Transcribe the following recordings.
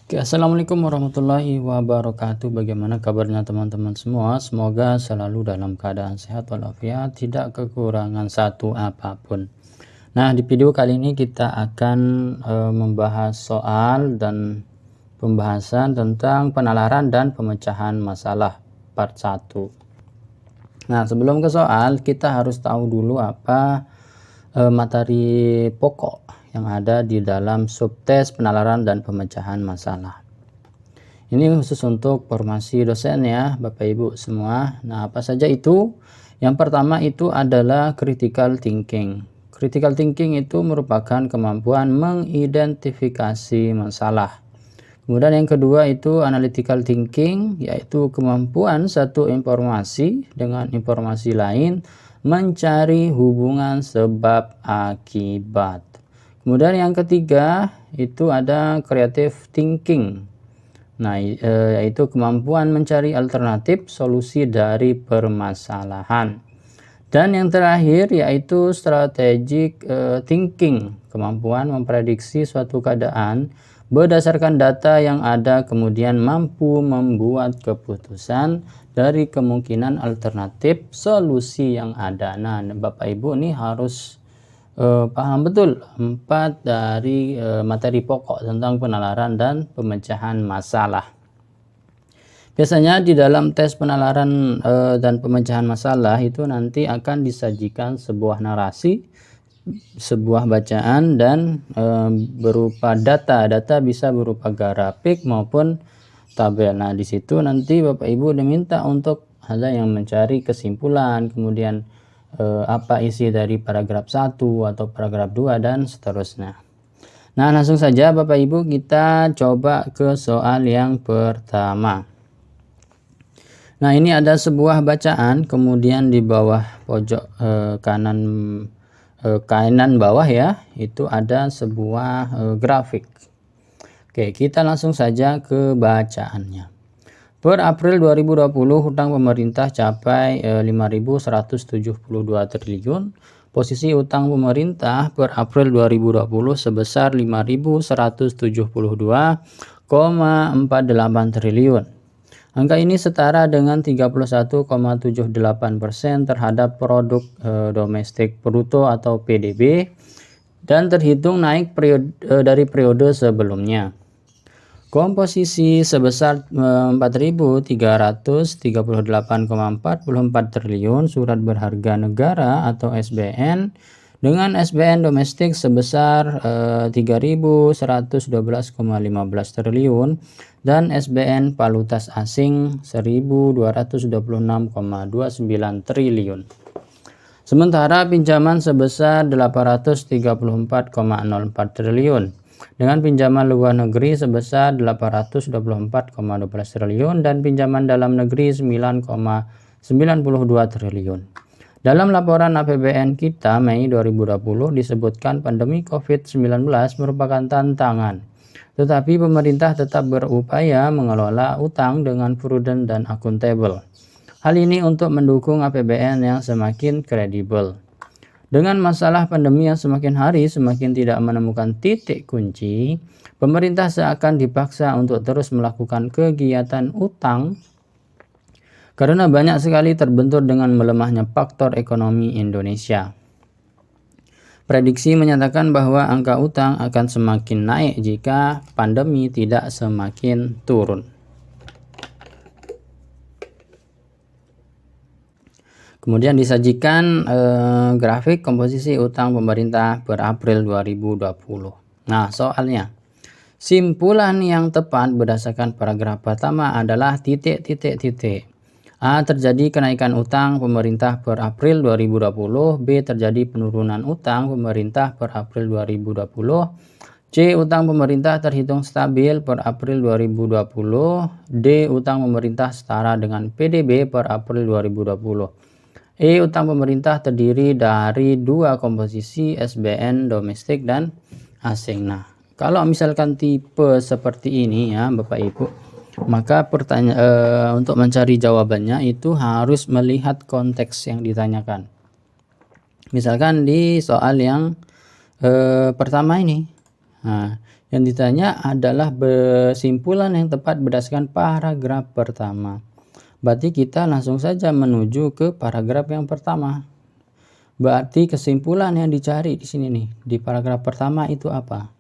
Oke, assalamualaikum warahmatullahi wabarakatuh. Bagaimana kabarnya teman-teman semua? Semoga selalu dalam keadaan sehat walafiat, tidak kekurangan satu apapun. Nah, di video kali ini kita akan membahas soal dan pembahasan tentang penalaran dan pemecahan masalah part 1. Nah, sebelum ke soal, kita harus tahu dulu apa materi pokok yang ada di dalam subtes penalaran dan pemecahan masalah. Ini khusus untuk formasi dosen ya, Bapak Ibu semua. Nah, apa saja itu? Yang pertama itu adalah critical thinking. Critical thinking itu merupakan kemampuan mengidentifikasi masalah. Kemudian yang kedua itu analytical thinking, yaitu kemampuan satu informasi dengan informasi lain mencari hubungan sebab akibat. Kemudian yang ketiga itu ada creative thinking. Nah, yaitu kemampuan mencari alternatif solusi dari permasalahan. Dan yang terakhir yaitu strategic thinking, kemampuan memprediksi suatu keadaan berdasarkan data yang ada, kemudian mampu membuat keputusan dari kemungkinan alternatif solusi yang ada. Nah, Bapak Ibu ini harus paham betul 4 dari materi pokok tentang penalaran dan pemecahan masalah. Biasanya di dalam tes penalaran dan pemecahan masalah itu nanti akan disajikan sebuah narasi, sebuah bacaan, dan berupa data. Data bisa berupa grafik maupun tabel. Nah, di situ nanti Bapak Ibu diminta untuk ada yang mencari kesimpulan, kemudian apa isi dari paragraf 1 atau paragraf 2 dan seterusnya. Nah, langsung saja Bapak Ibu kita coba ke soal yang pertama. Nah, ini ada sebuah bacaan, kemudian di bawah pojok kanan bawah ya, itu ada sebuah grafik. Oke, kita langsung saja ke bacaannya. Per April 2020 hutang pemerintah capai 5.172 triliun. Posisi utang pemerintah per April 2020 sebesar 5.172,48 triliun. Angka ini setara dengan 31,78% terhadap produk domestik bruto atau PDB dan terhitung naik dari periode sebelumnya. Komposisi sebesar 4.338,44 triliun surat berharga negara atau SBN dengan SBN domestik sebesar 3.112,15 triliun dan SBN valutas asing 1.226,29 triliun. Sementara pinjaman sebesar 834,04 triliun dengan pinjaman luar negeri sebesar 824,12 triliun dan pinjaman dalam negeri 9,92 triliun. Dalam laporan APBN kita Mei 2020 disebutkan pandemi COVID-19 merupakan tantangan, tetapi pemerintah tetap berupaya mengelola utang dengan prudent dan akuntabel. Hal ini untuk mendukung APBN yang semakin kredibel. Dengan masalah pandemi yang semakin hari semakin tidak menemukan titik kunci, pemerintah seakan dipaksa untuk terus melakukan kegiatan utang karena banyak sekali terbentur dengan melemahnya faktor ekonomi Indonesia. Prediksi menyatakan bahwa angka utang akan semakin naik jika pandemi tidak semakin turun. Kemudian disajikan grafik komposisi utang pemerintah per April 2020. Nah, soalnya, simpulan yang tepat berdasarkan paragraf pertama adalah titik. A. Terjadi kenaikan utang pemerintah per April 2020. B. Terjadi penurunan utang pemerintah per April 2020. C. Utang pemerintah terhitung stabil per April 2020. D. Utang pemerintah setara dengan PDB per April 2020. E. Utang pemerintah terdiri dari dua komposisi SBN domestik dan asing. Nah, kalau misalkan tipe seperti ini ya Bapak Ibu, maka untuk mencari jawabannya itu harus melihat konteks yang ditanyakan. Misalkan di soal yang pertama ini, nah, Yang ditanya adalah kesimpulan yang tepat berdasarkan paragraf pertama. Berarti kita langsung saja menuju ke paragraf yang pertama. Berarti kesimpulan yang dicari di sini nih, di paragraf pertama itu apa?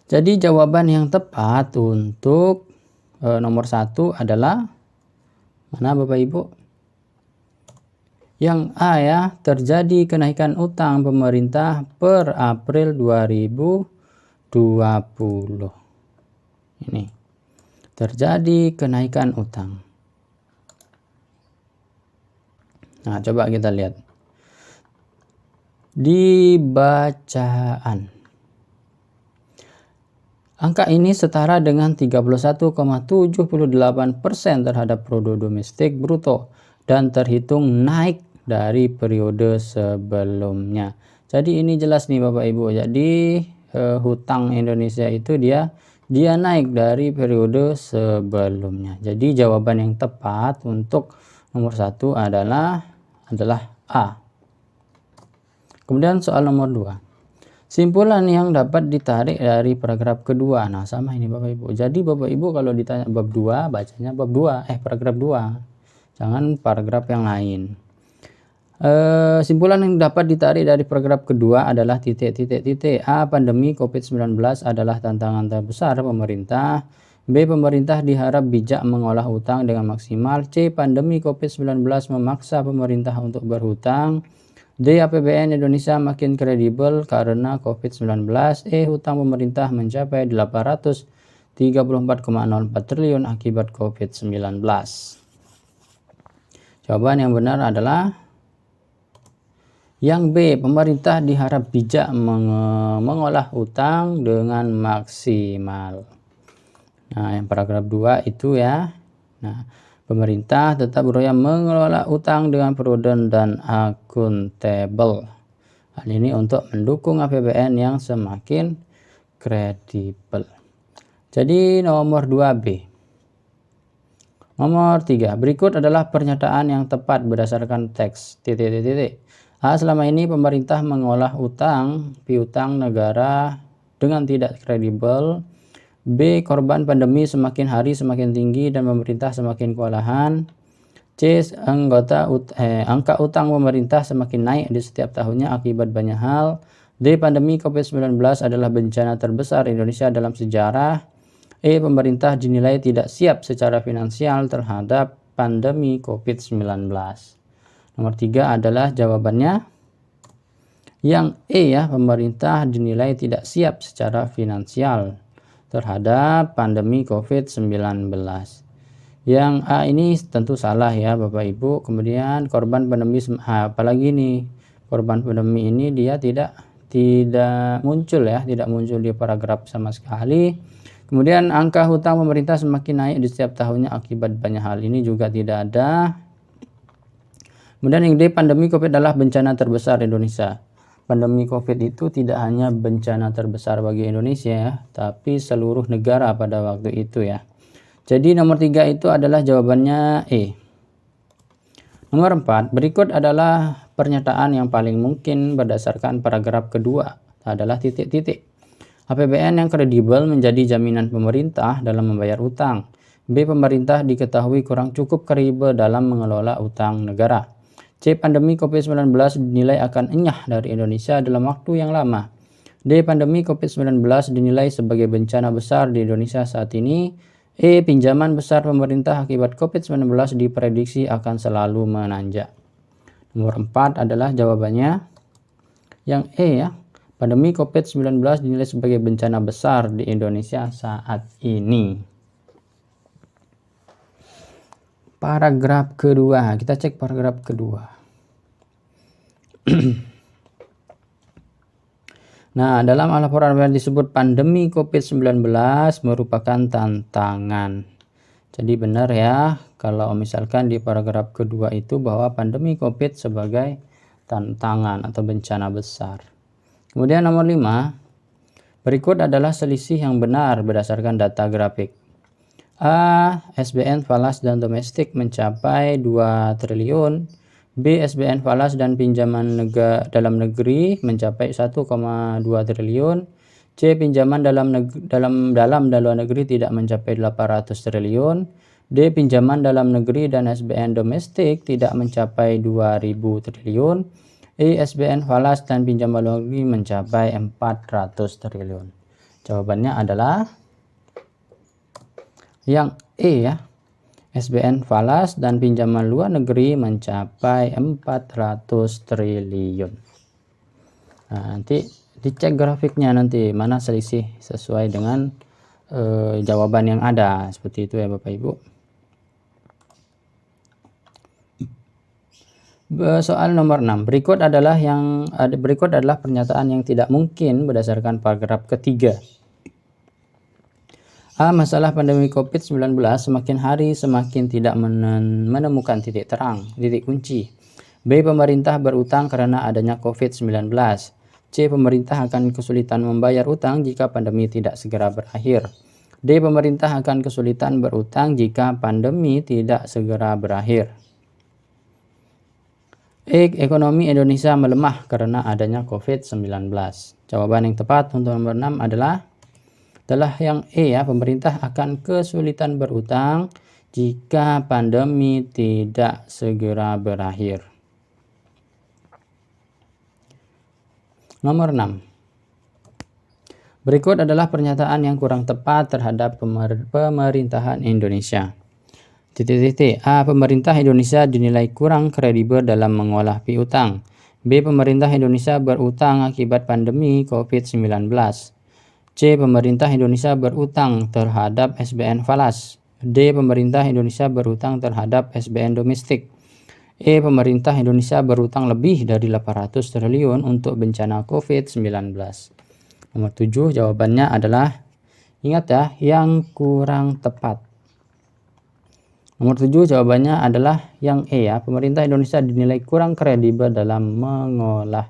Jadi jawaban yang tepat untuk nomor 1 adalah mana Bapak Ibu? Yang A ya, terjadi kenaikan utang pemerintah per April 2020. Ini. Terjadi kenaikan utang. Nah, coba kita lihat. Di bacaan. Angka ini setara dengan 31,78% terhadap produk domestik bruto dan terhitung naik dari periode sebelumnya. Jadi ini jelas nih Bapak Ibu. Jadi hutang Indonesia itu dia naik dari periode sebelumnya. Jadi jawaban yang tepat untuk nomor 1 adalah A. Kemudian soal nomor 2. Simpulan yang dapat ditarik dari paragraf kedua. Nah, sama ini Bapak Ibu. Jadi Bapak Ibu kalau ditanya bab 2, bacanya bab 2, paragraf 2. Jangan paragraf yang lain. Simpulan yang dapat ditarik dari paragraf kedua adalah A. Pandemi COVID-19 adalah tantangan terbesar pemerintah. B. Pemerintah diharap bijak mengolah utang dengan maksimal. C. Pandemi COVID-19 memaksa pemerintah untuk berhutang. D. APBN Indonesia makin kredibel karena COVID-19. E. Hutang pemerintah mencapai 834,04 triliun akibat COVID-19. Jawaban yang benar adalah yang B. Pemerintah diharap bijak mengolah utang dengan maksimal. Nah, yang paragraf 2 itu ya. Nah, pemerintah tetap berupaya mengelola utang dengan prudent dan akuntabel. Hal ini untuk mendukung APBN yang semakin kredibel. Jadi nomor 2B. Nomor 3. Berikut adalah pernyataan yang tepat berdasarkan teks. A. Selama ini pemerintah mengolah utang piutang negara dengan tidak kredibel. B. Korban pandemi semakin hari semakin tinggi dan pemerintah semakin kewalahan. C. Angka utang pemerintah semakin naik di setiap tahunnya akibat banyak hal. D. Pandemi COVID-19 adalah bencana terbesar Indonesia dalam sejarah. E. Pemerintah dinilai tidak siap secara finansial terhadap pandemi COVID-19. Nomor 3 adalah jawabannya yang E ya, pemerintah dinilai tidak siap secara finansial terhadap pandemi COVID-19. Yang A ini tentu salah ya Bapak Ibu. Kemudian korban pandemi, apalagi nih korban pandemi ini dia tidak muncul ya, tidak muncul di paragraf sama sekali. Kemudian angka hutang pemerintah semakin naik di setiap tahunnya akibat banyak hal, ini juga tidak ada. Kemudian yang D, pandemi COVID adalah bencana terbesar Indonesia. Pandemi COVID itu tidak hanya bencana terbesar bagi Indonesia ya, tapi seluruh negara pada waktu itu ya. Jadi nomor 3 itu adalah jawabannya E. Nomor 4, berikut adalah pernyataan yang paling mungkin berdasarkan paragraf kedua adalah APBN yang kredibel menjadi jaminan pemerintah dalam membayar utang. B. Pemerintah diketahui kurang cukup kredibel dalam mengelola utang negara. C. Pandemi COVID-19 dinilai akan enyah dari Indonesia dalam waktu yang lama. D. Pandemi COVID-19 dinilai sebagai bencana besar di Indonesia saat ini. E. Pinjaman besar pemerintah akibat COVID-19 diprediksi akan selalu menanjak. Nomor 4 adalah jawabannya yang E ya. Pandemi COVID-19 dinilai sebagai bencana besar di Indonesia saat ini. Paragraf kedua, kita cek paragraf kedua. Nah, dalam laporan disebut pandemi COVID-19 merupakan tantangan. Jadi benar ya, kalau misalkan di paragraf kedua itu bahwa pandemi COVID sebagai tantangan atau bencana besar. Kemudian nomor 5, berikut adalah selisih yang benar berdasarkan data grafik. A. SBN falas dan domestik mencapai 2 triliun. B. SBN falas dan pinjaman dalam negeri mencapai 1,2 triliun. C. Pinjaman dalam luar negeri tidak mencapai 800 triliun. D. Pinjaman dalam negeri dan SBN domestik tidak mencapai 2000 triliun. E. SBN falas dan pinjaman luar negeri mencapai 400 triliun. Jawabannya adalah yang E ya. SBN falas dan pinjaman luar negeri mencapai 400 triliun. Nah, nanti dicek grafiknya nanti mana selisih sesuai dengan jawaban yang ada. Seperti itu ya Bapak Ibu. Soal nomor 6. Berikut adalah pernyataan yang tidak mungkin berdasarkan paragraf ketiga. A. Masalah pandemi COVID-19 semakin hari semakin tidak menemukan titik terang, titik kunci. B. Pemerintah berutang karena adanya COVID-19. C. Pemerintah akan kesulitan membayar utang jika pandemi tidak segera berakhir. D. Pemerintah akan kesulitan berutang jika pandemi tidak segera berakhir. E. Ekonomi Indonesia melemah karena adanya COVID-19. Jawaban yang tepat untuk nomor 6 adalah yang E ya, pemerintah akan kesulitan berutang jika pandemi tidak segera berakhir. Nomor 6. Berikut adalah pernyataan yang kurang tepat terhadap pemerintahan Indonesia. A. Pemerintah Indonesia dinilai kurang kredibel dalam mengolah piutang. B. Pemerintah Indonesia berutang akibat pandemi COVID-19. C. Pemerintah Indonesia berutang terhadap SBN falas. D. Pemerintah Indonesia berutang terhadap SBN domestik. E. Pemerintah Indonesia berutang lebih dari 800 triliun untuk bencana COVID-19. Nomor 7 jawabannya adalah, ingat ya, yang kurang tepat. Nomor 7 jawabannya adalah yang E ya, pemerintah Indonesia dinilai kurang kredibel dalam mengolah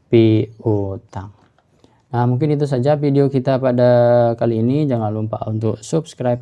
piutang. Nah, mungkin itu saja video kita pada kali ini. Jangan lupa untuk subscribe,